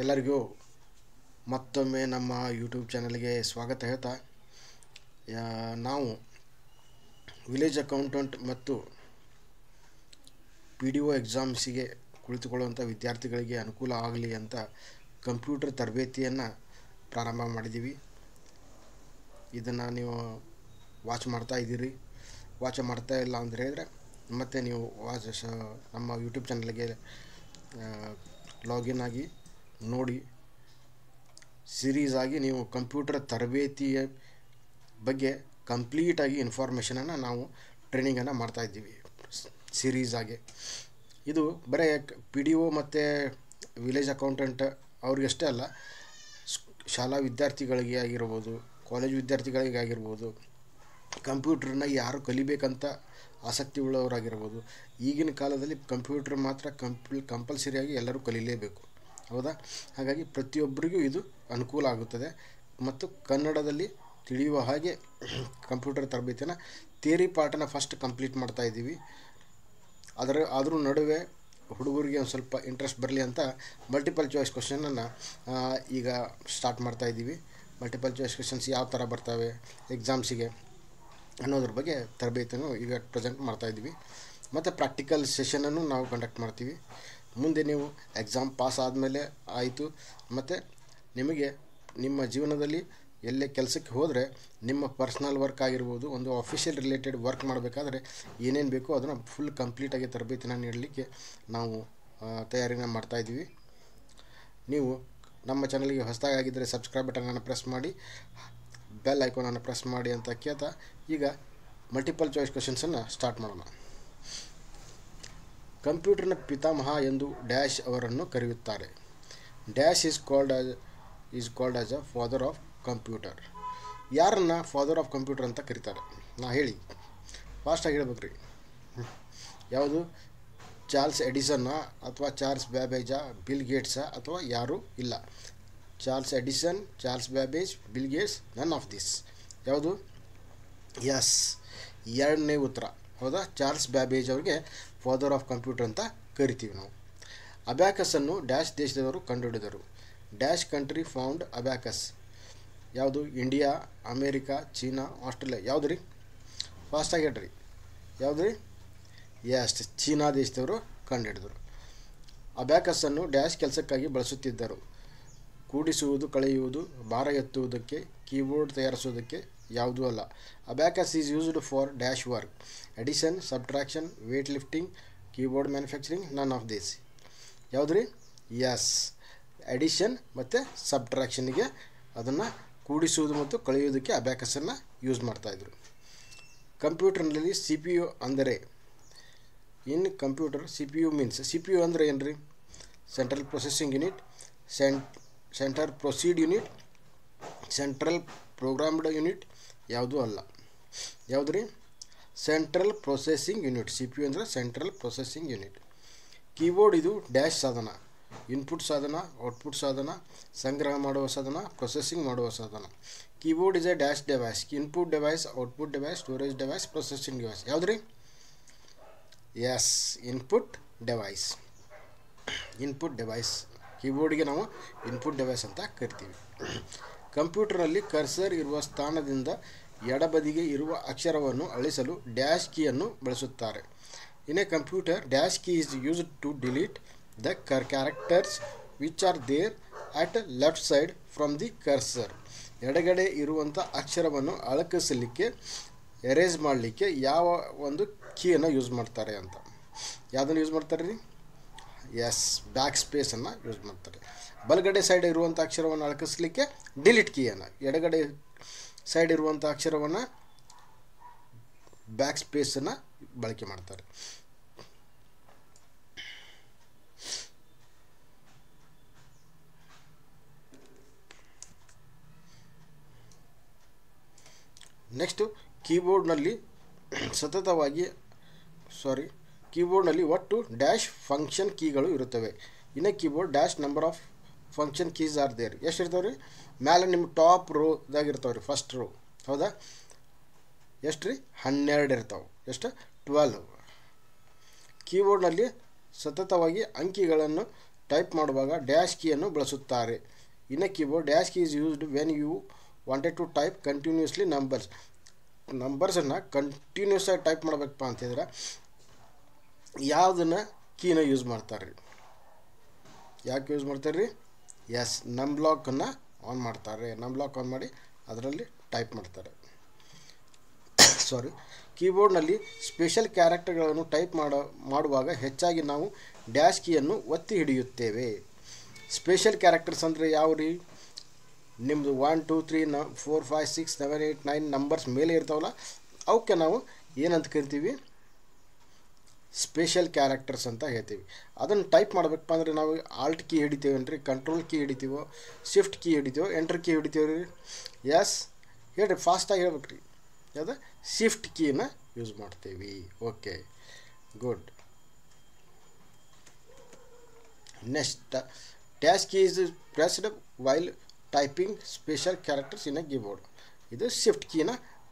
ಎಲ್ಲರಿಗೂ ಮತ್ತೊಮ್ಮೆ ನಮ್ಮ ಯೂಟ್ಯೂಬ್ ಚಾನಲ್ಗೆ ಸ್ವಾಗತ ಹೇಳ್ತಾ ನಾವು ವಿಲೇಜ್ ಅಕೌಂಟೆಂಟ್ ಮತ್ತು PDO ಎಕ್ಸಾಮ್ಸಿಗೆ ಕುಳಿತುಕೊಳ್ಳುವಂಥ ವಿದ್ಯಾರ್ಥಿಗಳಿಗೆ ಅನುಕೂಲ ಆಗಲಿ ಅಂತ ಕಂಪ್ಯೂಟರ್ ತರಬೇತಿಯನ್ನು ಪ್ರಾರಂಭ ಮಾಡಿದ್ದೀವಿ. ಇದನ್ನು ನೀವು ವಾಚ್ ಮಾಡ್ತಾ ಇದ್ದೀರಿ. ವಾಚ್ ಮಾಡ್ತಾ ಇಲ್ಲ ಅಂತ ಹೇಳಿದರೆ ಮತ್ತೆ ನೀವು ನಮ್ಮ ಯೂಟ್ಯೂಬ್ ಚಾನಲ್ಗೆ ಲಾಗಿನ್ ಆಗಿ ನೋಡಿ. ಸೀರೀಸ್ ಆಗಿ ನೀವು ಕಂಪ್ಯೂಟರ್ ತರಬೇತಿಯ ಬಗ್ಗೆ ಕಂಪ್ಲೀಟಾಗಿ ಇನ್ಫಾರ್ಮೇಷನನ್ನು ನಾವು ಟ್ರೈನಿಂಗನ್ನು ಮಾಡ್ತಾಯಿದ್ದೀವಿ ಸೀರೀಸ್ ಆಗಿ. ಇದು ಬರೀ PDO ಮತ್ತು ವಿಲೇಜ್ ಅಕೌಂಟೆಂಟ್ ಅವ್ರಿಗಷ್ಟೇ ಅಲ್ಲ, ಶಾಲಾ ವಿದ್ಯಾರ್ಥಿಗಳಿಗೆ ಆಗಿರ್ಬೋದು, ಕಾಲೇಜ್ ವಿದ್ಯಾರ್ಥಿಗಳಿಗೆ ಆಗಿರ್ಬೋದು, ಕಂಪ್ಯೂಟ್ರನ್ನ ಯಾರು ಕಲಿಬೇಕಂತ ಆಸಕ್ತಿ ಉಳ್ಳವರಾಗಿರ್ಬೋದು. ಈಗಿನ ಕಾಲದಲ್ಲಿ ಕಂಪ್ಯೂಟ್ರ್ ಮಾತ್ರ ಕಂಪಲ್ಸರಿಯಾಗಿ ಎಲ್ಲರೂ ಕಲೀಲೇಬೇಕು, ಹೌದಾ? ಹಾಗಾಗಿ ಪ್ರತಿಯೊಬ್ಬರಿಗೂ ಇದು ಅನುಕೂಲ ಆಗುತ್ತದೆ ಮತ್ತು ಕನ್ನಡದಲ್ಲಿ ತಿಳಿಯುವ ಹಾಗೆ ಕಂಪ್ಯೂಟರ್ ತರಬೇತಿಯನ್ನು ಥಿಯರಿ ಪಾರ್ಟನ್ನು ಫಸ್ಟ್ ಕಂಪ್ಲೀಟ್ ಮಾಡ್ತಾಯಿದ್ದೀವಿ. ಅದ್ರ ನಡುವೆ ಹುಡುಗರಿಗೆ ಒಂದು ಸ್ವಲ್ಪ ಇಂಟ್ರೆಸ್ಟ್ ಬರಲಿ ಅಂತ ಮಲ್ಟಿಪಲ್ ಚಾಯ್ಸ್ ಕ್ವಶನನ್ನು ಈಗ ಸ್ಟಾರ್ಟ್ ಮಾಡ್ತಾಯಿದ್ದೀವಿ. ಮಲ್ಟಿಪಲ್ ಚಾಯ್ಸ್ ಕ್ವಶನ್ಸ್ ಯಾವ ಥರ ಬರ್ತವೆ ಎಕ್ಸಾಮ್ಸಿಗೆ ಅನ್ನೋದ್ರ ಬಗ್ಗೆ ತರಬೇತಿಯನ್ನು ಈಗ ಪ್ರೆಸೆಂಟ್ ಮಾಡ್ತಾಯಿದ್ದೀವಿ. ಮತ್ತು ಪ್ರಾಕ್ಟಿಕಲ್ ಸೆಷನನ್ನು ನಾವು ಕಂಡಕ್ಟ್ ಮಾಡ್ತೀವಿ. ಮುಂದೆ ನೀವು ಎಕ್ಸಾಮ್ ಪಾಸ್ ಆದಮೇಲೆ ಆಯಿತು, ಮತ್ತು ನಿಮಗೆ ನಿಮ್ಮ ಜೀವನದಲ್ಲಿ ಎಲ್ಲೇ ಕೆಲಸಕ್ಕೆ ಹೋದರೆ ನಿಮ್ಮ ಪರ್ಸ್ನಲ್ ವರ್ಕ್ ಆಗಿರ್ಬೋದು, ಒಂದು ಆಫೀಷಿಯಲ್ ರಿಲೇಟೆಡ್ ವರ್ಕ್ ಮಾಡಬೇಕಾದ್ರೆ ಏನೇನು ಬೇಕೋ ಅದನ್ನು ಫುಲ್ ಕಂಪ್ಲೀಟಾಗಿ ತರಬೇತಿನ ನೀಡಲಿಕ್ಕೆ ನಾವು ತಯಾರಿನ ಮಾಡ್ತಾಯಿದ್ದೀವಿ. ನೀವು ನಮ್ಮ ಚಾನಲ್ಗೆ ಹೊಸದಾಗಿದ್ದರೆ ಸಬ್ಸ್ಕ್ರೈಬ್ ಬಟನನ್ನು ಪ್ರೆಸ್ ಮಾಡಿ, ಬೆಲ್ ಐಕಾನನ್ನು ಪ್ರೆಸ್ ಮಾಡಿ ಅಂತ ಕೇಳ್ತಾ ಈಗ ಮಲ್ಟಿಪಲ್ ಚಾಯ್ಸ್ ಕ್ವಶನ್ಸನ್ನು ಸ್ಟಾರ್ಟ್ ಮಾಡೋಣ. ಕಂಪ್ಯೂಟರ್ನ ಪಿತಾಮಹ ಎಂದು ಡ್ಯಾಶ್ ಅವರನ್ನು ಕರೆಯುತ್ತಾರೆ. Dash is called as a father of computer. ಯಾರನ್ನು ಫಾದರ್ ಆಫ್ ಕಂಪ್ಯೂಟರ್ ಅಂತ ಕರೀತಾರೆ? ಹೇಳಿ, ಫಾಸ್ಟಾಗಿ ಹೇಳ್ಬೇಕ್ರಿ. ಯಾವುದು? ಚಾರ್ಲ್ಸ್ ಎಡಿಸನ್ನ ಅಥವಾ ಚಾರ್ಲ್ಸ್ ಬ್ಯಾಬೇಜಾ, ಬಿಲ್ ಗೇಟ್ಸಾ ಅಥವಾ ಯಾರೂ ಇಲ್ಲ? Charles Edison, Charles Babbage, Bill Gates, none of this. ಯಾವುದು? ಎಸ್, ಎರಡನೇ ಉತ್ತರ, ಹೌದಾ? ಚಾರ್ಲ್ಸ್ ಬ್ಯಾಬೇಜ್ ಅವ್ರಿಗೆ ಫಾದರ್ ಆಫ್ ಕಂಪ್ಯೂಟರ್ ಅಂತ ಕರಿತೀವಿ ನಾವು. ಅಬ್ಯಾಕಸನ್ನು ಡ್ಯಾಶ್ ದೇಶದವರು ಕಂಡುಹಿಡಿದರು. Dash country found abacus. ಯಾವುದು? India, America, China, Australia. ಯಾವುದು ರೀ? ಫಾಸ್ಟಾಗಿ ಹೇಳ್ರಿ. ಯಾವುದು ರೀ? ಎಸ್, ಚೀನಾ ದೇಶದವರು ಕಂಡುಹಿಡಿದರು. ಅಬ್ಯಾಕಸನ್ನು ಡ್ಯಾಶ್ ಕೆಲಸಕ್ಕಾಗಿ ಬಳಸುತ್ತಿದ್ದರು. ಕೂಡಿಸುವುದು, ಕಳೆಯುವುದು, ಭಾರ ಎತ್ತುವುದಕ್ಕೆ, ಕೀಬೋರ್ಡ್ ತಯಾರಿಸುವುದಕ್ಕೆ. ಯಾವುದೂ ಅಲ್ಲ. Abacus is used for dash work, addition, subtraction, weight lifting, keyboard manufacturing, none of this. ಯಾವುದು ರೀ? ಎಸ್, ಎಡಿಷನ್ ಮತ್ತು ಸಬ್ಟ್ರಾಕ್ಷನ್ಗೆ, ಅದನ್ನು ಕೂಡಿಸುವುದು ಮತ್ತು ಕಳೆಯುವುದಕ್ಕೆ ಅಬ್ಯಾಕಸನ್ನು ಯೂಸ್ ಮಾಡ್ತಾಯಿದ್ರು. ಕಂಪ್ಯೂಟರ್ನಲ್ಲಿ CPU ಅಂದರೆ in computer CPU means, CPU ಅಂದರೆ ಏನು ರೀ? Central processing unit, center proceed unit, central programmed unit. ಯಾವುದೂ ಅಲ್ಲ. ಯಾವುದು ರೀ? Central processing unit. CPU ಅಂದರೆ ಸೆಂಟ್ರಲ್ ಪ್ರೊಸೆಸಿಂಗ್ ಯೂನಿಟ್. ಕೀಬೋರ್ಡ್ ಇದು ಡ್ಯಾಶ್ ಸಾಧನ, ಇನ್ಪುಟ್ ಸಾಧನ, ಔಟ್ಪುಟ್ ಸಾಧನ, ಸಂಗ್ರಹ ಮಾಡುವ ಸಾಧನ, ಪ್ರೊಸೆಸಿಂಗ್ ಮಾಡುವ ಸಾಧನ. Keyboard is a dash device, input device, output device, storage device, processing device. ಯಾವುದು ರೀ? Yes, input device. Input device. ಕೀಬೋರ್ಡ್ಗೆ ನಾವು ಇನ್ಪುಟ್ ಡಿವೈಸ್ ಅಂತ ಕರಿತೀವಿ. ಕಂಪ್ಯೂಟರ್ನಲ್ಲಿ ಕರ್ಸರ್ ಇರುವ ಸ್ಥಾನದಿಂದ ಎಡಬದಿಗೆ ಇರುವ ಅಕ್ಷರವನ್ನು ಅಳಿಸಲು ಡ್ಯಾಶ್ ಕೀಯನ್ನು ಬಳಸುತ್ತಾರೆ. In A computer, dash key is used to delete the characters which are there at left side from the cursor. ಎಡಗಡೆ ಇರುವಂಥ ಅಕ್ಷರವನ್ನು ಅಳಕಿಸಲಿಕ್ಕೆ, ಎರೇಸ್ ಮಾಡಲಿಕ್ಕೆ ಯಾವ ಒಂದು ಕೀಯನ್ನು ಯೂಸ್ ಮಾಡ್ತಾರೆ ಅಂತ. ಯಾವುದನ್ನು ಯೂಸ್ ಮಾಡ್ತಾರೆ ರೀ? ಎಸ್, ಬ್ಯಾಕ್ ಸ್ಪೇಸನ್ನು ಯೂಸ್ ಮಾಡ್ತಾರೆ. ಬಲಗಡೆ ಸೈಡ್ ಇರುವಂಥ ಅಕ್ಷರವನ್ನು ಅಳಕಿಸಲಿಕ್ಕೆ ಡಿಲೀಟ್ ಕೀಯನ್ನು, ಎಡಗಡೆ ಸೈಡ್ ಇರುವಂಥ ಅಕ್ಷರವನ್ನು ಬ್ಯಾಕ್ ಸ್ಪೇಸನ್ನು ಬಳಕೆ ಮಾಡ್ತಾರೆ. ನೆಕ್ಸ್ಟು, ಕೀಬೋರ್ಡ್ನಲ್ಲಿ ಒಟ್ಟು ಡ್ಯಾಶ್ ಫಂಕ್ಷನ್ ಕೀಗಳು ಇರುತ್ತವೆ. ಇನ್ನು keyboard dash number of function keys are there. ಎಷ್ಟು ಇರ್ತಾವೆ ರೀ? ಮೇಲೆ ನಿಮ್ಮ ಟಾಪ್ ರೋದಾಗ ಇರ್ತಾವೆ ರೀ, ಫಸ್ಟ್ ರೋ, ಹೌದಾ? ಎಷ್ಟು ರೀ? 12 ಇರ್ತಾವೆ. ಎಷ್ಟು? 12. ಕೀಬೋರ್ಡ್ನಲ್ಲಿ ಸತತವಾಗಿ ಅಂಕಿಗಳನ್ನು ಟೈಪ್ ಮಾಡುವಾಗ ಡ್ಯಾಶ್ ಕೀಯನ್ನು ಬಳಸುತ್ತಾರೆ. In a keyboard dash key is used when you wanted to type continuously ನಂಬರ್ಸನ್ನು ಕಂಟಿನ್ಯೂಸ್ ಆಗಿ ಟೈಪ್ ಮಾಡಬೇಕಪ್ಪ ಅಂತಿದ್ರೆ ಯಾವುದನ್ನು ಕೀನ ಯೂಸ್ ಮಾಡ್ತಾರೆ ರೀ? ಯಾಕೆ ಯೂಸ್ ಮಾಡ್ತಾರೆ ರೀ? ಎಸ್, ನಂಬ್ಲಾಕನ್ನು ಆನ್ ಮಾಡ್ತಾರೆ. ನಂಬ್ಲಾಕ್ ಆನ್ ಮಾಡಿ ಅದರಲ್ಲಿ ಟೈಪ್ ಮಾಡ್ತಾರೆ. ಸಾರಿ, ಕೀಬೋರ್ಡ್ನಲ್ಲಿ ಸ್ಪೆಷಲ್ ಕ್ಯಾರೆಕ್ಟರ್ಗಳನ್ನು ಟೈಪ್ ಮಾಡುವಾಗ ಹೆಚ್ಚಾಗಿ ನಾವು ಡ್ಯಾಶ್ ಕೀಯನ್ನು ಒತ್ತಿ ಹಿಡಿಯುತ್ತೇವೆ. ಸ್ಪೆಷಲ್ ಕ್ಯಾರೆಕ್ಟರ್ಸ್ ಅಂದರೆ ಯಾವ ರೀ? ನಿಮ್ಮದು 1 2 3 4 5 6 7 8 9 ನಂಬರ್ಸ್ ಮೇಲೆ ಇರ್ತಾವಲ್ಲ, ಅವಕ್ಕೆ ನಾವು ಏನಂತ ಕರಿತೀವಿ? ಸ್ಪೆಷಲ್ ಕ್ಯಾರೆಕ್ಟರ್ಸ್ ಅಂತ ಹೇಳ್ತೀವಿ. ಅದನ್ನು ಟೈಪ್ ಮಾಡಬೇಕಪ್ಪ ಅಂದರೆ ನಾವು ಆಲ್ಟ್ ಕೀ ಹಿಡಿತೀವೇನ್ರಿ, ಕಂಟ್ರೋಲ್ ಕೀ ಹಿಡಿತೀವೋ, ಶಿಫ್ಟ್ ಕೀ ಹಿಡಿತೀವೋ, ಎಂಟರ್ ಕೀ ಹಿಡಿತೀವಿ ರೀ? ಎಸ್, ಹೇಳ್ರಿ, ಫಾಸ್ಟಾಗಿ ಹೇಳ್ಬೇಕು ರೀ. ಯಾವುದು? ಶಿಫ್ಟ್ ಕೀನ ಯೂಸ್ ಮಾಡ್ತೀವಿ. Okay, good. Next, dash key is pressed while typing special characters in a keyboard. ಇದು ಶಿಫ್ಟ್ ಕೀನ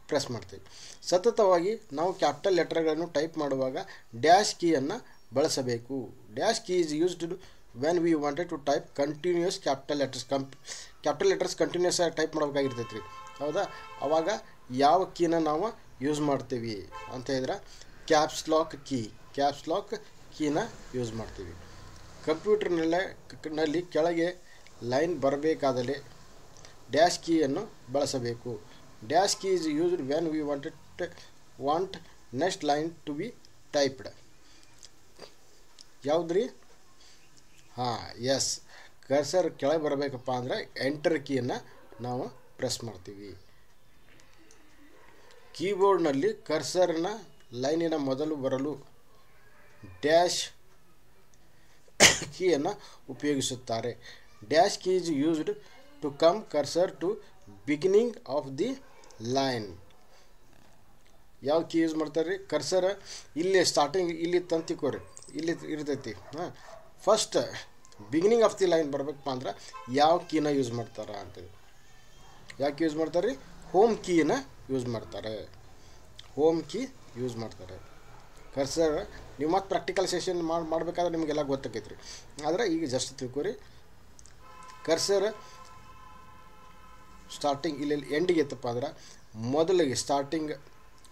ಪ್ರೆಸ್ ಮಾಡ್ತೀವಿ. ಸತತವಾಗಿ ನಾವು ಕ್ಯಾಪಿಟಲ್ ಲೆಟರ್ಗಳನ್ನು ಟೈಪ್ ಮಾಡುವಾಗ ಡ್ಯಾಶ್ ಕೀಯನ್ನು ಬಳಸಬೇಕು. Dash key is used when we wanted to type continuous capital letters continuous ಆಗಿ ಟೈಪ್ ಮಾಡಬೇಕಾಗಿರ್ತೈತೆ ರೀ. ಹೌದಾ? ಆವಾಗ ಯಾವ ಕೀನ ನಾವು ಯೂಸ್ ಮಾಡ್ತೀವಿ ಅಂತ ಹೇಳಿದ್ರೆ ಕ್ಯಾಪ್ಸ್ ಲಾಕ್ ಕೀನ ಯೂಸ್ ಮಾಡ್ತೀವಿ. ಕಂಪ್ಯೂಟರ್ನಲ್ಲಿ ಕೆಳಗೆ ಲೈನ್ ಬರಬೇಕಾದಲ್ಲಿ ಡ್ಯಾಶ್ ಕೀಯನ್ನು ಬಳಸಬೇಕು. Dash key is used when we want next line to be typed. ಯಾವುದ್ರಿ? ಹಾಂ, ಎಸ್, ಕರ್ಸರ್ ಕೆಳಗೆ ಬರಬೇಕಪ್ಪ ಅಂದರೆ ಎಂಟರ್ ಕೀಯನ್ನು ನಾವು ಪ್ರೆಸ್ ಮಾಡ್ತೀವಿ. ಕೀಬೋರ್ಡ್ನಲ್ಲಿ ಕರ್ಸರ್ನ ಲೈನಿನ ಮೊದಲು ಬರಲು ಡ್ಯಾಶ್ ಕೀಯನ್ನು ಉಪಯೋಗಿಸುತ್ತಾರೆ. Dash key is used to come cursor to beginning of the line. ಯಾವ ಕೀ ಯೂಸ್ ಮಾಡ್ತಾರೆ ರೀ? ಕರ್ಸರ್ ಇಲ್ಲಿ ಸ್ಟಾರ್ಟಿಂಗ್ ಇಲ್ಲಿ ತಂತಿಕೋರಿ, ಇಲ್ಲಿ ಇರ್ತೈತಿ. ಹಾಂ, first beginning of the line ಬರಬೇಕಪ್ಪ ಅಂದ್ರೆ ಯಾವ ಕೀನ ಯೂಸ್ ಮಾಡ್ತಾರೆ ಅಂತೇಳಿ. ಯಾಕೆ ಯೂಸ್ ಮಾಡ್ತಾರೆ ರೀ? ಹೋಮ್ ಕೀನ ಯೂಸ್ ಮಾಡ್ತಾರೆ. ಹೋಮ್ ಕೀ ಯೂಸ್ ಮಾಡ್ತಾರೆ. ಕರ್ಸರ್ ನೀವು ಮತ್ತೆ ಪ್ರಾಕ್ಟಿಕಲ್ ಸೆಷನ್ ಮಾಡಬೇಕಾದ್ರೆ ನಿಮಗೆಲ್ಲ ಗೊತ್ತಾಕೈತೆ ರೀ. ಆದರೆ ಈಗ ಜಸ್ಟ್ ತಿಳ್ಕೊರಿ, ಕರ್ಸರ್ ಸ್ಟಾರ್ಟಿಂಗ್ ಇಲ್ಲಿ ಎಂಡಿಗೆ ಎತ್ತಪ್ಪ ಅಂದ್ರೆ ಮೊದಲಿಗೆ ಸ್ಟಾರ್ಟಿಂಗ್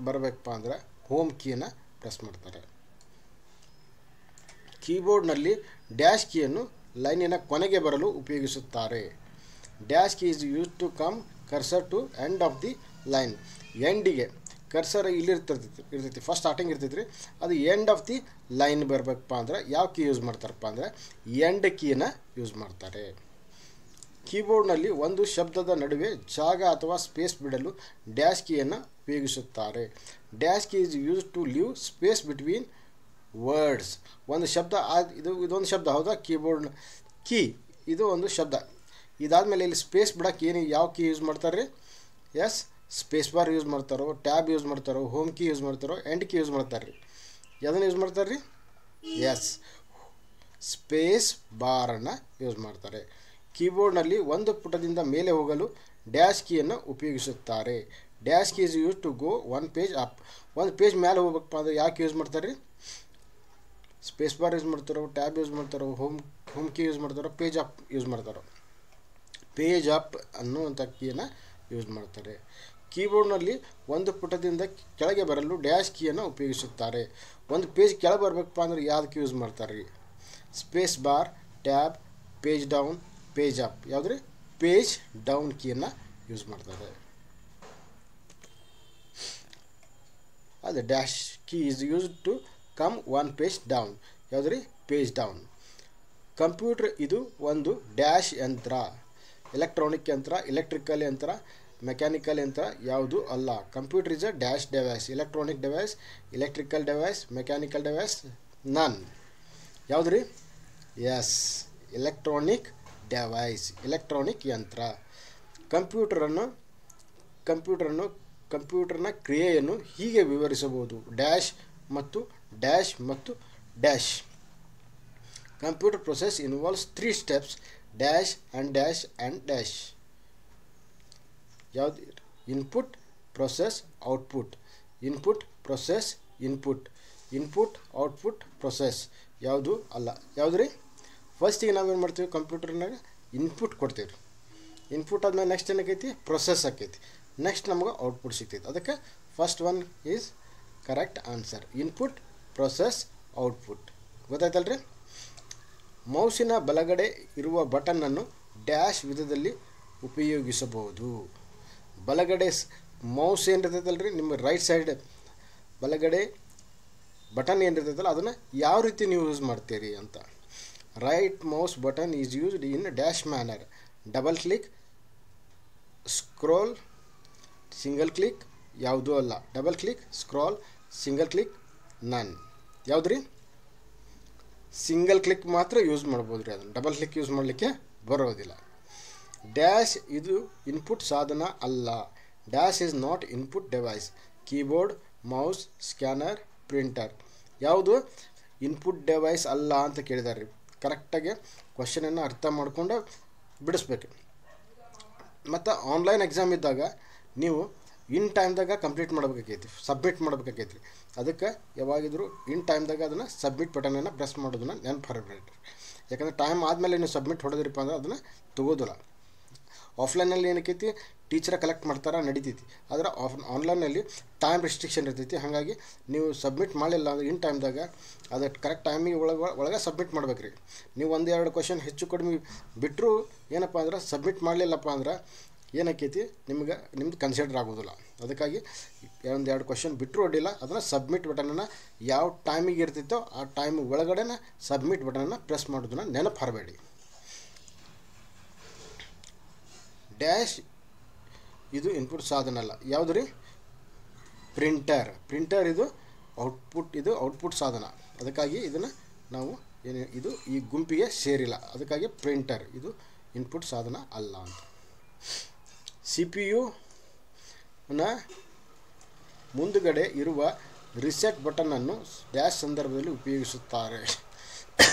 ಬರಬೇಕಪ್ಪ ಅಂದ್ರೆ ಹೋಮ್ ಕೀನ ಪ್ರೆಸ್ ಮಾಡ್ತಾರೆ. ಕೀಬೋರ್ಡ್ನಲ್ಲಿ ಡ್ಯಾಶ್ ಕೀಯನ್ನು ಲೈನಿನ ಕೊನೆಗೆ ಬರಲು ಉಪಯೋಗಿಸುತ್ತಾರೆ. Dash key is use to come cursor to end of the line. ಎಂಡಿಗೆ ಕರ್ಸರ್ ಇಲ್ಲಿ ಇರ್ತೈತಿ, ಫಸ್ಟ್ ಸ್ಟಾರ್ಟಿಂಗ್ ಇರ್ತೈತಿ ರೀ, ಅದು ಎಂಡ್ ಆಫ್ ದಿ ಲೈನ್ ಬರಬೇಕಪ್ಪ ಅಂದ್ರೆ ಯಾವ ಕೀ ಯೂಸ್ ಮಾಡ್ತಾರಪ್ಪ ಅಂದರೆ ಎಂಡ್ ಕೀನ ಯೂಸ್ ಮಾಡ್ತಾರೆ. ಕೀಬೋರ್ಡ್ನಲ್ಲಿ ಒಂದು ಶಬ್ದದ ನಡುವೆ ಜಾಗ ಅಥವಾ ಸ್ಪೇಸ್ ಬಿಡಲು ಡ್ಯಾಶ್ ಕೀಯನ್ನು ಉಪಯೋಗಿಸುತ್ತಾರೆ. Dash key is use to leave space between words. ಒಂದು ಶಬ್ದ ಇದೊಂದು ಶಬ್ದ, ಹೌದಾ? ಕೀಬೋರ್ಡ್ ಕೀ ಇದು ಒಂದು ಶಬ್ದ. ಇದಾದಮೇಲೆ ಇಲ್ಲಿ ಸ್ಪೇಸ್ ಬಿಡೋಕ್ಕೆ ಯಾವ ಕೀ ಯೂಸ್ ಮಾಡ್ತಾರೆ ರೀ? ಎಸ್, ಸ್ಪೇಸ್ ಬಾರ್ ಯೂಸ್ ಮಾಡ್ತಾರೋ, ಟ್ಯಾಬ್ ಯೂಸ್ ಮಾಡ್ತಾರೋ, ಹೋಮ್ ಕೀ ಯೂಸ್ ಮಾಡ್ತಾರೋ, ಎಂಡ್ ಕೀ ಯೂಸ್ ಮಾಡ್ತಾರೆ ರೀ. ಯಾವುದನ್ನು ಯೂಸ್ ಮಾಡ್ತಾರೆ ರೀ? ಎಸ್, ಸ್ಪೇಸ್ ಬಾರನ್ನು ಯೂಸ್ ಮಾಡ್ತಾರೆ. ಕೀಬೋರ್ಡ್ನಲ್ಲಿ ಒಂದು ಪುಟದಿಂದ ಮೇಲೆ ಹೋಗಲು ಡ್ಯಾಶ್ ಕೀಯನ್ನು ಉಪಯೋಗಿಸುತ್ತಾರೆ. Dash key is use to go one page up. ಒಂದು ಪೇಜ್ ಮೇಲೆ ಹೋಗ್ಬೇಕಪ್ಪ ಅಂದರೆ ಯಾಕೆ ಯೂಸ್ ಮಾಡ್ತಾರೆ ರೀ? ಸ್ಪೇಸ್ ಬಾರ್ ಯೂಸ್ ಮಾಡ್ತಾರೋ, ಟ್ಯಾಬ್ ಯೂಸ್ ಮಾಡ್ತಾರೋ, ಹೋಮ್ ಕೀ ಯೂಸ್ ಮಾಡ್ತಾರೋ, ಪೇಜ್ ಅಪ್ ಯೂಸ್ ಮಾಡ್ತಾರೋ. ಪೇಜ್ ಅಪ್ ಅನ್ನುವಂಥ ಕೀಯನ್ನು ಯೂಸ್ ಮಾಡ್ತಾರೆ. ಕೀಬೋರ್ಡ್ನಲ್ಲಿ ಒಂದು ಪುಟದಿಂದ ಕೆಳಗೆ ಬರಲು ಡ್ಯಾಶ್ ಕೀಯನ್ನು ಉಪಯೋಗಿಸುತ್ತಾರೆ. ಒಂದು ಪೇಜ್ ಕೆಳಗೆ ಬರಬೇಕಪ್ಪ ಅಂದ್ರೆ ಯಾವುದಕ್ಕೆ ಯೂಸ್ ಮಾಡ್ತಾರೆ ರೀ? Space bar, tab, page down, page up. ಯಾವುದ್ರಿ? ಪೇಜ್ ಡೌನ್ ಕೀಯನ್ನು ಯೂಸ್ ಮಾಡ್ತಾರೆ. ಅದು dash key is used to come one page down. ಯಾವುದ್ರಿ? Page down. ಕಂಪ್ಯೂಟರ್ ಇದು ಒಂದು ಡ್ಯಾಶ್ ಯಂತ್ರ. ಎಲೆಕ್ಟ್ರಾನಿಕ್ ಯಂತ್ರ, ಎಲೆಕ್ಟ್ರಿಕಲ್ ಯಂತ್ರ, ಮೆಕ್ಯಾನಿಕಲ್ ಯಂತ್ರ ಯಾವುದೂ ಅಲ್ಲ. Computer is a dash device. Electronic device, electrical device, mechanical device, ನನ್. ಯಾವುದ್ರಿ? ಎಸ್, ಎಲೆಕ್ಟ್ರಾನಿಕ್ ಡಿವೈಸ್, ಎಲೆಕ್ಟ್ರಾನಿಕ್ ಯಂತ್ರ. ಕಂಪ್ಯೂಟರ್ನ ಕ್ರಿಯೆಯನ್ನು ಹೀಗೆ ವಿವರಿಸಬಹುದು: ಡ್ಯಾಶ್ ಮತ್ತು ಡ್ಯಾಶ್ ಮತ್ತು dash. Computer process involves 3 steps: dash and dash and dash. ಯಾವುದು? Input, process, output. Input, process, input. Output, process. ಯಾವುದು ಅಲ್ಲ. ಯಾವುದು ರೀ? ಫಸ್ಟಿಗೆ ನಾವೇನು ಮಾಡ್ತೀವಿ, ಕಂಪ್ಯೂಟರ್ನಾಗ ಇನ್ಪುಟ್ ಕೊಡ್ತೀವಿ. ಇನ್ಪುಟ್ ಆದ್ಮೇಲೆ ನೆಕ್ಸ್ಟ್ ಏನಕ್ಕೈತಿ, ಪ್ರೊಸೆಸ್ ಆಕೈತಿ. ನೆಕ್ಸ್ಟ್ ನಮಗೆ ಔಟ್ಪುಟ್ ಸಿಗ್ತೈತಿ. ಅದಕ್ಕೆ first one is correct answer. Input, process, output. ಗೊತ್ತಾಯ್ತಲ್ರಿ? ಮೌಸಿನ ಬಲಗಡೆ ಇರುವ ಬಟನ್ನನ್ನು ಡ್ಯಾಶ್ ವಿಧದಲ್ಲಿ ಉಪಯೋಗಿಸಬಹುದು. ಬಲಗಡೆ ಮೌಸ್ ಏನಿರ್ತೈತಲ್ರಿ, ನಿಮ್ಮ ರೈಟ್ ಸೈಡ್ ಬಲಗಡೆ ಬಟನ್ ಏನಿರ್ತೈತಲ್ಲ ಅದನ್ನು ಯಾವ ರೀತಿ ನೀವು ಯೂಸ್ ಮಾಡ್ತೀರಿ ಅಂತ. Right mouse button is used in dash manner. Double click, scroll, single click, ಯಾವುದೂ ಅಲ್ಲ. Double click, scroll, single click, ನನ್. ಯಾವ್ದು ರೀ? ಸಿಂಗಲ್ ಕ್ಲಿಕ್ ಮಾತ್ರ ಯೂಸ್ ಮಾಡ್ಬೋದು ರೀ. ಅದನ್ನು ಡಬಲ್ ಕ್ಲಿಕ್ ಯೂಸ್ ಮಾಡಲಿಕ್ಕೆ ಬರೋದಿಲ್ಲ. ಡ್ಯಾಶ್ ಇದು ಇನ್ಪುಟ್ ಸಾಧನ ಅಲ್ಲ. Dash is not input device. Keyboard, mouse, scanner, printer ಯಾವುದು ಇನ್ಪುಟ್ ಡಿವೈಸ್ ಅಲ್ಲ ಅಂತ ಕೇಳಿದಾರೆ ರೀ. ಕರೆಕ್ಟಾಗಿ ಕ್ವಶನನ್ನು ಅರ್ಥ ಮಾಡ್ಕೊಂಡು ಬಿಡಿಸ್ಬೇಕು. ಮತ್ತು ಆನ್ಲೈನ್ ಎಕ್ಸಾಮ್ ಇದ್ದಾಗ ನೀವು ಇನ್ ಟೈಮ್ದಾಗ ಕಂಪ್ಲೀಟ್ ಮಾಡ್ಬೇಕಾಗೈತಿ, ಸಬ್ಮಿಟ್ ಮಾಡ್ಬೇಕಾಗೈತಿ ರೀ. ಅದಕ್ಕೆ ಯಾವಾಗಿದ್ರೂ ಇನ್ ಟೈಮ್ದಾಗ ಅದನ್ನು ಸಬ್ಮಿಟ್ ಬಟನನ್ನು ಪ್ರೆಸ್ ಮಾಡೋದನ್ನು ನೆನಪು. ಯಾಕಂದರೆ ಟೈಮ್ ಆದಮೇಲೆ ನೀವು ಸಬ್ಮಿಟ್ ಹೊಡೆದ್ರಿಪ್ಪ ಅಂದ್ರೆ ಅದನ್ನು ತೊಗೋದಿಲ್ಲ. ಆಫ್ಲೈನಲ್ಲಿ ಏನಕ್ಕೈತಿ, ಟೀಚರ ಕಲೆಕ್ಟ್ ಮಾಡ್ತಾರೆ, ನಡೀತೈತಿ. ಆದರೆ ಆನ್ಲೈನಲ್ಲಿ ಟೈಮ್ ರಿಸ್ಟ್ರಿಕ್ಷನ್ ಇರ್ತೈತಿ. ಹಾಗಾಗಿ ನೀವು ಸಬ್ಮಿಟ್ ಮಾಡಲಿಲ್ಲ ಅಂದರೆ ಇನ್ ಟೈಮ್ದಾಗ ಅದು ಕರೆಕ್ಟ್ ಟೈಮಿಗೆ ಒಳಗೆ ಸಬ್ಮಿಟ್ ಮಾಡ್ಬೇಕು ರೀ. ನೀವು 1-2 ಕ್ವಶನ್ ಹೆಚ್ಚು ಕಡಿಮೆ ಬಿಟ್ಟರು ಏನಪ್ಪ ಅಂದ್ರೆ ಸಬ್ಮಿಟ್ ಮಾಡಲಿಲ್ಲಪ್ಪ ಅಂದ್ರೆ ಏನಕ್ಕೈತಿ, ನಿಮ್ದು ಕನ್ಸಿಡರ್ ಆಗೋದಿಲ್ಲ. ಅದಕ್ಕಾಗಿ 1-2 ಕ್ವಶನ್ ಬಿಟ್ಟರು ಅಡ್ಡಿಲ್ಲ, ಅದನ್ನು ಸಬ್ಮಿಟ್ ಬಟನನ್ನು ಯಾವ ಟೈಮಿಗೆ ಇರ್ತಿತ್ತೋ ಆ ಟೈಮ್ ಒಳಗಡೆನ ಸಬ್ಮಿಟ್ ಬಟನನ್ನು ಪ್ರೆಸ್ ಮಾಡೋದನ್ನು ನೆನಪು ಹರಬೇಡಿ. ಡ್ಯಾಶ್ ಇದು ಇನ್ಪುಟ್ ಸಾಧನ ಅಲ್ಲ. ಯಾವುದು ರೀ? ಪ್ರಿಂಟರ್ ಇದು ಔಟ್ಪುಟ್ ಸಾಧನ. ಅದಕ್ಕಾಗಿ ಇದನ್ನು ನಾವು ಇದು ಈ ಗುಂಪಿಗೆ ಸೇರಿಲ್ಲ. ಅದಕ್ಕಾಗಿ ಪ್ರಿಂಟರ್ ಇದು ಇನ್ಪುಟ್ ಸಾಧನ ಅಲ್ಲ ಅಂತ. CPU-ನ ಮುಂದುಗಡೆ ಇರುವ ರಿಸೆಟ್ ಬಟನನ್ನು ಡ್ಯಾಶ್ ಸಂದರ್ಭದಲ್ಲಿ ಉಪಯೋಗಿಸುತ್ತಾರೆ.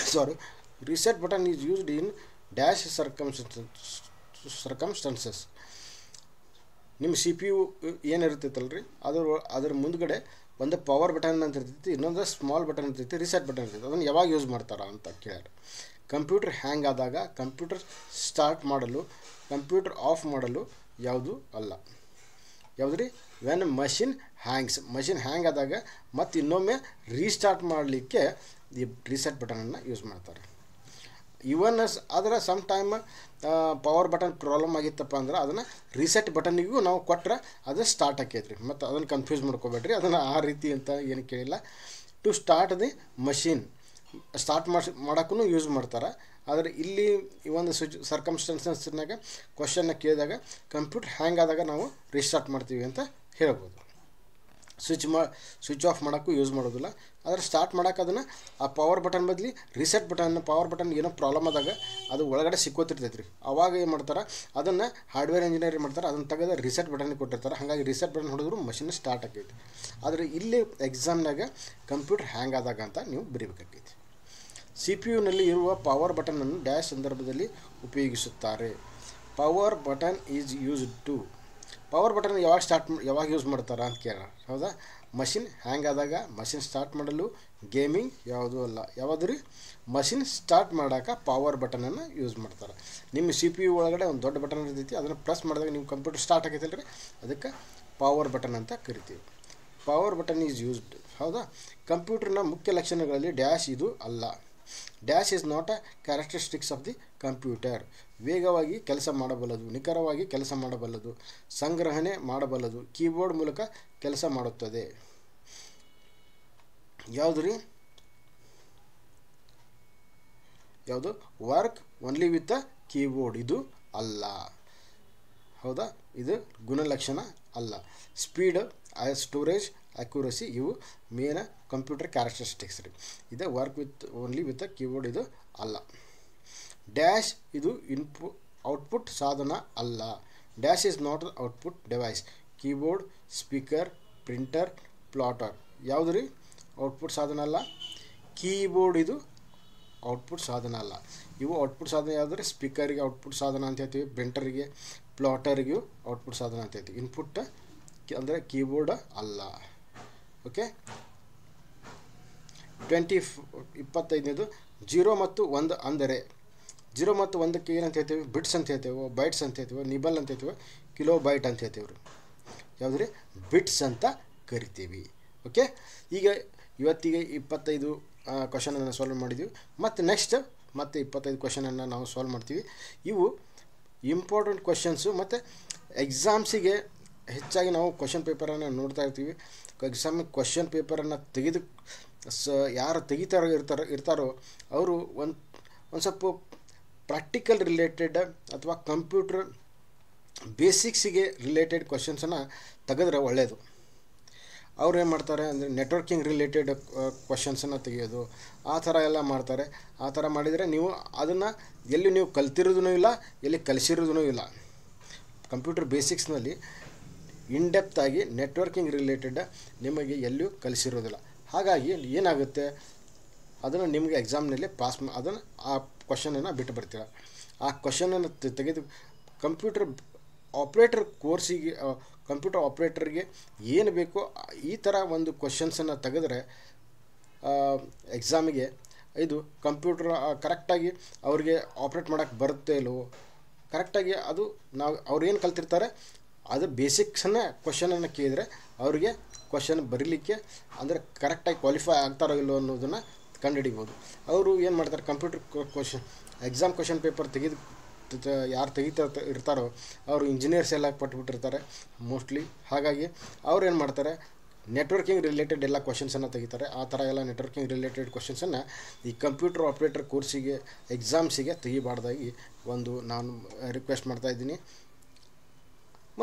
Reset button is used in dash circumstances. ನಿಮ್ಮ CPU ಏನಿರ್ತೈತಲ್ರಿ ಅದ್ರ ಮುಂದುಗಡೆ ಒಂದು ಪವರ್ ಬಟನ್ ಅಂತ ಇರ್ತೈತಿ, ಇನ್ನೊಂದು ಸ್ಮಾಲ್ ಬಟನ್ ಇರ್ತೈತಿ, ರಿಸೆಟ್ ಬಟನ್ ಇರ್ತೈತಿ. ಅದನ್ನು ಯಾವಾಗ ಯೂಸ್ ಮಾಡ್ತಾರ ಅಂತ ಕೇಳ್ಯಾರ. ಕಂಪ್ಯೂಟರ್ ಹ್ಯಾಂಗ್ ಆದಾಗ, ಕಂಪ್ಯೂಟರ್ ಸ್ಟಾರ್ಟ್ ಮಾಡಲು, ಕಂಪ್ಯೂಟರ್ ಆಫ್ ಮಾಡಲು ಯಾವುದು ಅಲ್ಲ. ಯಾವುದು ರೀ? ವೆನ್ ಮಷಿನ್ ಹ್ಯಾಂಗ್ ಆದಾಗ ಮತ್ತು ಇನ್ನೊಮ್ಮೆ ರೀಸ್ಟಾರ್ಟ್ ಮಾಡಲಿಕ್ಕೆ ಈ ರಿಸೆಟ್ ಬಟನನ್ನು ಯೂಸ್ ಮಾಡ್ತಾರೆ. ಆದರೆ some time power button problem ಆಗಿತ್ತಪ್ಪ ಅಂದ್ರೆ ಅದನ್ನು ರಿಸೆಟ್ ಬಟನ್ನಿಗೂ ನಾವು ಕೊಟ್ಟರೆ ಅದು ಸ್ಟಾರ್ಟ್ ಆಕೈತ್ರಿ. ಮತ್ತು ಅದನ್ನು ಕನ್ಫ್ಯೂಸ್ ಮಾಡ್ಕೋಬೇಡ್ರಿ, ಅದನ್ನು ಆ ರೀತಿ ಅಂತ ಏನು ಕೇಳಿಲ್ಲ. To start the machine start ಮಾಡೋಕ್ಕೂ ಯೂಸ್ ಮಾಡ್ತಾರೆ. ಆದರೆ ಇಲ್ಲಿ ಈ ಒಂದು ಸರ್ಕಮ್ಸ್ಟೆನ್ಸಸ್ನಾಗ ಕ್ವಶನ್ನ ಕೇಳಿದಾಗ ಕಂಪ್ಯೂಟರ್ ಹ್ಯಾಂಗ್ ಆದಾಗ ನಾವು ರೀಸ್ಟಾರ್ಟ್ ಮಾಡ್ತೀವಿ ಅಂತ ಹೇಳ್ಬೋದು. ಸ್ವಿಚ್ ಆಫ್ ಮಾಡೋಕ್ಕೂ ಯೂಸ್ ಮಾಡೋದಿಲ್ಲ. ಆದರೆ ಸ್ಟಾರ್ಟ್ ಮಾಡೋಕೆ ಅದನ್ನು ಆ ಪವರ್ ಬಟನ್ ಬದಲಿ ರಿಸೆಟ್ ಪವರ್ ಬಟನ್ ಏನೋ ಪ್ರಾಬ್ಲಮ್ ಆದಾಗ ಅದು ಒಳಗಡೆ ಸಿಕ್ಕೋತಿರ್ತೈತೆ ರೀ. ಅವಾಗ ಏನು ಮಾಡ್ತಾರೆ, ಅದನ್ನು ಹಾರ್ಡ್ವೇರ್ ಇಂಜಿನಿಯರ್ ಮಾಡ್ತಾರೆ, ಅದನ್ನು ತೆಗೆದು ರಿಸೆಟ್ ಬಟನ್ಗೆ ಕೊಟ್ಟಿರ್ತಾರೆ. ಹಾಗಾಗಿ ರಿಸೆಟ್ ಬಟನ್ ಹೊಡೆದ್ರು ಮಷಿನ್ ಸ್ಟಾರ್ಟ್ ಆಕೈತಿ. ಆದರೆ ಇಲ್ಲಿ ಎಕ್ಸಾಮ್ನಾಗ ಕಂಪ್ಯೂಟರ್ ಹ್ಯಾಂಗ್ ಆದಾಗ ಅಂತ ನೀವು ಬರೀಬೇಕಾಗೈತಿ. CPU-ನಲ್ಲಿ ಇರುವ ಪವರ್ ಬಟನನ್ನು ಡ್ಯಾಶ್ ಸಂದರ್ಭದಲ್ಲಿ ಉಪಯೋಗಿಸುತ್ತಾರೆ. Power button is used to. Power button ಯಾವಾಗ ಯೂಸ್ ಮಾಡ್ತಾರೆ ಅಂತ ಕೇಳ. ಹೌದಾ? ಮಷಿನ್ ಹ್ಯಾಂಗ್ ಆದಾಗ, ಮಷಿನ್ ಸ್ಟಾರ್ಟ್ ಮಾಡಲು, ಗೇಮಿಂಗ್ ಯಾವುದೂ ಅಲ್ಲ. ಯಾವುದು ರೀ? ಮಷಿನ್ ಸ್ಟಾರ್ಟ್ ಮಾಡೋಕೆ ಪವರ್ ಬಟನನ್ನು ಯೂಸ್ ಮಾಡ್ತಾರೆ. ನಿಮ್ಮ CPU ಒಳಗಡೆ ಒಂದು ದೊಡ್ಡ ಬಟನ್ ಇರ್ತೈತಿ, ಅದನ್ನು ಪ್ರೆಸ್ ಮಾಡಿದಾಗ ನಿಮ್ಮ ಕಂಪ್ಯೂಟರ್ ಸ್ಟಾರ್ಟ್ ಆಗೈತಲ್ಲ ರೀ, ಅದಕ್ಕೆ ಪವರ್ ಬಟನ್ ಅಂತ ಕರಿತೀವಿ. Power button is used. ಹೌದಾ? ಕಂಪ್ಯೂಟರ್ನ ಮುಖ್ಯ ಲಕ್ಷಣಗಳಲ್ಲಿ ಡ್ಯಾಶ್ ಇದು ಅಲ್ಲ. Dash is not a characteristics of the computer. ವೇಗವಾಗಿ ಕೆಲಸ ಮಾಡಬಲ್ಲದು, ನಿಖರವಾಗಿ ಕೆಲಸ ಮಾಡಬಲ್ಲದು, ಸಂಗ್ರಹಣೆ ಮಾಡಬಲ್ಲದು, ಕೀಬೋರ್ಡ್ ಮೂಲಕ ಕೆಲಸ ಮಾಡುತ್ತದೆ. ಯಾವುದು ರೀ? ಯಾವುದು? Work only with a keyboard. ಇದು ಅಲ್ಲ. ಹೌದಾ? ಇದು ಗುಣಲಕ್ಷಣ ಅಲ್ಲ. ಸ್ಪೀಡ್, ಸ್ಟೋರೇಜ್, ಅಕ್ಯುರಸಿ ಇವು ಮೇನ್ ಕಂಪ್ಯೂಟರ್ ಕ್ಯಾರೆಕ್ಟರಿಸ್ಟಿಕ್ಸ್ ರೀ. ಇದು work only with a keyboard ಇದು ಅಲ್ಲ. ಡ್ಯಾಶ್ ಇದು ಔಟ್ಪುಟ್ ಸಾಧನ ಅಲ್ಲ. Dash is not output device. Keyboard, speaker, printer, plotter ಯಾವುದು ರೀ? ಔಟ್ಪುಟ್ ಸಾಧನ ಅಲ್ಲ. ಕೀಬೋರ್ಡ್ ಇದು ಔಟ್ಪುಟ್ ಸಾಧನ ಅಲ್ಲ. ಇವು ಔಟ್ಪುಟ್ ಸಾಧನ ಯಾವುದ್ರೆ ಸ್ಪೀಕರಿಗೆ ಔಟ್ಪುಟ್ ಸಾಧನ ಅಂತ ಹೇಳ್ತೀವಿ, ಪ್ರಿಂಟರಿಗೆ, ಪ್ಲಾಟರಿಗೂ ಔಟ್ಪುಟ್ ಸಾಧನ ಅಂತ ಹೇಳ್ತೀವಿ. ಇನ್ಪುಟ್ ಅಂದರೆ ಕೀಬೋರ್ಡ್ ಅಲ್ಲ. ಓಕೆ. 25ನೇದು 0 ಮತ್ತು 1 ಅಂದರೆ 0 ಮತ್ತು 1ಕ್ಕೆ ಏನಂತ ಹೇಳ್ತೇವೆ? ಬಿಟ್ಸ್ ಅಂತ ಹೇಳ್ತೇವೆ, ಬೈಟ್ಸ್ ಅಂತ ಹೇಳ್ತೇವೆ, ನಿಬಲ್ ಅಂತ ಹೇಳ್ತೇವೆ, ಕಿಲೋ ಬೈಟ್ ಅಂತ ಹೇಳ್ತೇವೆ ರೀ. ಯಾವುದ್ರಿ? ಬಿಟ್ಸ್ ಅಂತ ಕರಿತೀವಿ. ಓಕೆ, ಈಗ ಇವತ್ತಿಗೆ 25 ಕ್ವಶನನ್ನು ಸಾಲ್ವ್ ಮಾಡಿದ್ದೀವಿ. ಮತ್ತು ನೆಕ್ಸ್ಟ್ ಮತ್ತೆ 25 ಕ್ವಶನನ್ನು ನಾವು ಸಾಲ್ವ್ ಮಾಡ್ತೀವಿ. ಇವು ಇಂಪಾರ್ಟೆಂಟ್ ಕ್ವಶನ್ಸು, ಮತ್ತು ಎಕ್ಸಾಮ್ಸಿಗೆ ಹೆಚ್ಚಾಗಿ ನಾವು ಕ್ವಶನ್ ಪೇಪರನ್ನು ನೋಡ್ತಾ ಇರ್ತೀವಿ. ಎಕ್ಸಾಮಿಗೆ ಕ್ವಶನ್ ಪೇಪರನ್ನು ಯಾರು ಇರ್ತಾರೋ ಅವರು ಒಂದು ಸ್ವಲ್ಪ ಪ್ರಾಕ್ಟಿಕಲ್ ರಿಲೇಟೆಡ್ ಅಥವಾ ಕಂಪ್ಯೂಟರ್ ಬೇಸಿಕ್ಸಿಗೆ ರಿಲೇಟೆಡ್ ಕ್ವಶನ್ಸನ್ನು ತೆಗೆದ್ರೆ ಒಳ್ಳೆಯದು. ಅವ್ರು ಏನು ಮಾಡ್ತಾರೆ ಅಂದರೆ ನೆಟ್ವರ್ಕಿಂಗ್ ರಿಲೇಟೆಡ್ ಕ್ವಶನ್ಸನ್ನು ತೆಗೆಯೋದು, ಆ ಥರ ಎಲ್ಲ ಮಾಡ್ತಾರೆ. ಆ ಥರ ಮಾಡಿದರೆ ನೀವು ಅದನ್ನು ಎಲ್ಲಿ ನೀವು ಕಲ್ತಿರೋದೂ ಇಲ್ಲ, ಎಲ್ಲಿ ಕಲಿಸಿರೋದೂ ಇಲ್ಲ. ಕಂಪ್ಯೂಟರ್ ಬೇಸಿಕ್ಸ್ನಲ್ಲಿ ಇನ್ಡೆಪ್ತಾಗಿ ನೆಟ್ವರ್ಕಿಂಗ್ ರಿಲೇಟೆಡ್ ನಿಮಗೆ ಎಲ್ಲಿಯೂ ಕಲಿಸಿರೋದಿಲ್ಲ. ಹಾಗಾಗಿ ಏನಾಗುತ್ತೆ, ಅದನ್ನು ನಿಮಗೆ ಎಕ್ಸಾಮ್ನಲ್ಲಿ ಅದನ್ನು ಆ ಕ್ವಶನನ್ನು ಬಿಟ್ಟು ಬರ್ತೀರ. ಆ ಕ್ವಶನನ್ನು ತೆಗೆದು ಕಂಪ್ಯೂಟರ್ ಆಪ್ರೇಟರ್ ಕೋರ್ಸಿಗೆ, ಕಂಪ್ಯೂಟರ್ ಆಪ್ರೇಟರ್ಗೆ ಏನು ಬೇಕೋ ಈ ಥರ ಒಂದು ಕ್ವಶನ್ಸನ್ನು ತೆಗೆದ್ರೆ ಎಕ್ಸಾಮಿಗೆ ಇದು ಕಂಪ್ಯೂಟರ್ ಕರೆಕ್ಟಾಗಿ ಅವ್ರಿಗೆ ಆಪ್ರೇಟ್ ಮಾಡೋಕ್ಕೆ ಬರುತ್ತೆ ಇಲ್ಲವೋ, ಕರೆಕ್ಟಾಗಿ ಅದು ಅವ್ರು ಏನು ಕಲ್ತಿರ್ತಾರೆ ಅದು ಬೇಸಿಕ್ಸನ್ನು ಕ್ವಶನನ್ನು ಕೇಳಿದರೆ ಅವ್ರಿಗೆ ಕ್ವಶನ್ ಬರೀಲಿಕ್ಕೆ ಅಂದರೆ ಕರೆಕ್ಟಾಗಿ ಕ್ವಾಲಿಫೈ ಆಗ್ತಾರೋ ಇಲ್ಲೋ ಅನ್ನೋದನ್ನು ಕಂಡುಹಿಡಿಬೋದು. ಅವರು ಏನು ಮಾಡ್ತಾರೆ, ಕಂಪ್ಯೂಟರ್ ಎಕ್ಸಾಮ್ ಕ್ವಶನ್ ಪೇಪರ್ ಯಾರು ಇರ್ತಾರೋ ಅವರು ಇಂಜಿನಿಯರ್ಸ್ ಎಲ್ಲ ಪಟ್ಬಿಟ್ಟಿರ್ತಾರೆ ಮೋಸ್ಟ್ಲಿ. ಹಾಗಾಗಿ ಅವ್ರು ಏನು ಮಾಡ್ತಾರೆ, ನೆಟ್ವರ್ಕಿಂಗ್ ರಿಲೇಟೆಡ್ ಎಲ್ಲ ಕ್ವಶನ್ಸನ್ನು ತೆಗಿತಾರೆ. ಆ ಥರ ಎಲ್ಲ ನೆಟ್ವರ್ಕಿಂಗ್ ರಿಲೇಟೆಡ್ ಕ್ವಶನ್ಸನ್ನು ಈ ಕಂಪ್ಯೂಟರ್ ಆಪ್ರೇಟರ್ ಕೋರ್ಸಿಗೆ ಎಕ್ಸಾಮ್ಸಿಗೆ ತೆಗಿಬಾರ್ದಾಗಿ ನಾನು ರಿಕ್ವೆಸ್ಟ್ ಮಾಡ್ತಾಯಿದ್ದೀನಿ.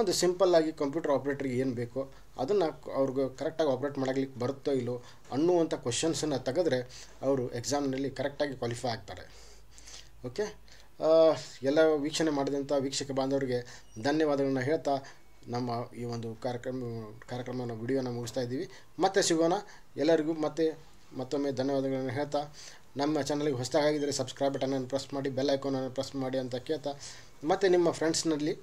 ಒಂದು ಸಿಂಪಲ್ಲಾಗಿ ಕಂಪ್ಯೂಟರ್ ಆಪ್ರೇಟ್ರಿಗೆ ಏನು ಬೇಕೋ ಅದನ್ನು ಅವ್ರಿಗೆ ಕರೆಕ್ಟಾಗಿ ಆಪ್ರೇಟ್ ಮಾಡಲಿಕ್ಕೆ ಬರುತ್ತೋ ಇಲ್ಲೋ ಅನ್ನುವಂಥ ಕ್ವಶನ್ಸನ್ನು ತೆಗೆದ್ರೆ ಅವರು ಎಕ್ಸಾಮ್ನಲ್ಲಿ ಕರೆಕ್ಟಾಗಿ ಕ್ವಾಲಿಫೈ ಆಗ್ತಾರೆ. ಓಕೆ, ಎಲ್ಲ ವೀಕ್ಷಣೆ ಮಾಡಿದಂಥ ವೀಕ್ಷಕ ಬಾಂಧವರಿಗೆ ಧನ್ಯವಾದಗಳನ್ನ ಹೇಳ್ತಾ ನಮ್ಮ ಈ ಒಂದು ಕಾರ್ಯಕ್ರಮನ ವಿಡಿಯೋನ ಮುಗಿಸ್ತಾ ಇದ್ದೀವಿ. ಮತ್ತೆ ಸಿಗೋಣ. ಎಲ್ಲರಿಗೂ ಮತ್ತೊಮ್ಮೆ ಧನ್ಯವಾದಗಳನ್ನು ಹೇಳ್ತಾ, ನಮ್ಮ ಚಾನಲ್ಗೆ ಹೊಸದಾಗಿದ್ದರೆ ಸಬ್ಸ್ಕ್ರೈಬ್ ಬಟನನ್ನು ಪ್ರೆಸ್ ಮಾಡಿ, ಬೆಲ್ ಐಕಾನನ್ನು ಪ್ರೆಸ್ ಮಾಡಿ ಅಂತ ಕೇಳ್ತಾ, ಮತ್ತು ನಿಮ್ಮ ಫ್ರೆಂಡ್ಸ್ನಲ್ಲಿ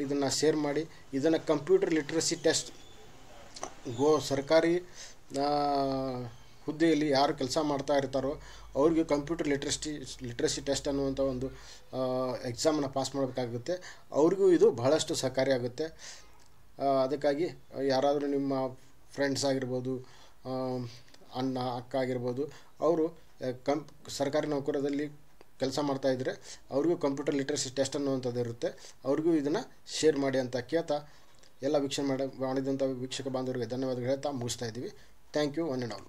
ಇದನ್ನು ಶೇರ್ ಮಾಡಿ. ಇದನ್ನು ಕಂಪ್ಯೂಟರ್ ಲಿಟ್ರಸಿ ಟೆಸ್ಟ್ ಸರ್ಕಾರಿ ಹುದ್ದೆಯಲ್ಲಿ ಯಾರು ಕೆಲಸ ಮಾಡ್ತಾ ಇರ್ತಾರೋ ಅವ್ರಿಗೆ ಕಂಪ್ಯೂಟರ್ ಲಿಟ್ರಸಿ ಟೆಸ್ಟ್ ಅನ್ನುವಂಥ ಒಂದು ಎಕ್ಸಾಮನ್ನು ಪಾಸ್ ಮಾಡಬೇಕಾಗುತ್ತೆ. ಅವ್ರಿಗೂ ಇದು ಬಹಳಷ್ಟು ಸಹಕಾರಿಯಾಗುತ್ತೆ. ಅದಕ್ಕಾಗಿ ಯಾರಾದರೂ ನಿಮ್ಮ ಫ್ರೆಂಡ್ಸ್ ಆಗಿರ್ಬೋದು, ಅಣ್ಣ ಅಕ್ಕ ಆಗಿರ್ಬೋದು, ಅವರು ಸರ್ಕಾರಿ ನೌಕರದಲ್ಲಿ ಕೆಲಸ ಮಾಡ್ತಾಯಿದ್ರೆ ಅವ್ರಿಗೂ ಕಂಪ್ಯೂಟರ್ ಲಿಟ್ರಸಿ ಟೆಸ್ಟ್ ಅನ್ನುವಂಥದ್ದು ಇರುತ್ತೆ. ಅವ್ರಿಗೂ ಇದನ್ನು ಶೇರ್ ಮಾಡಿ ಅಂತ ಕೇಳ್ತಾ, ಎಲ್ಲ ವೀಕ್ಷಣೆ ಮಾಡಿದಂಥ ವೀಕ್ಷಕ ಬಾಂಧವರಿಗೆ ಧನ್ಯವಾದಗಳು ಹೇಳ್ತಾ ಮುಗಿಸ್ತಾ ಇದ್ದೀವಿ. Thank you one and all.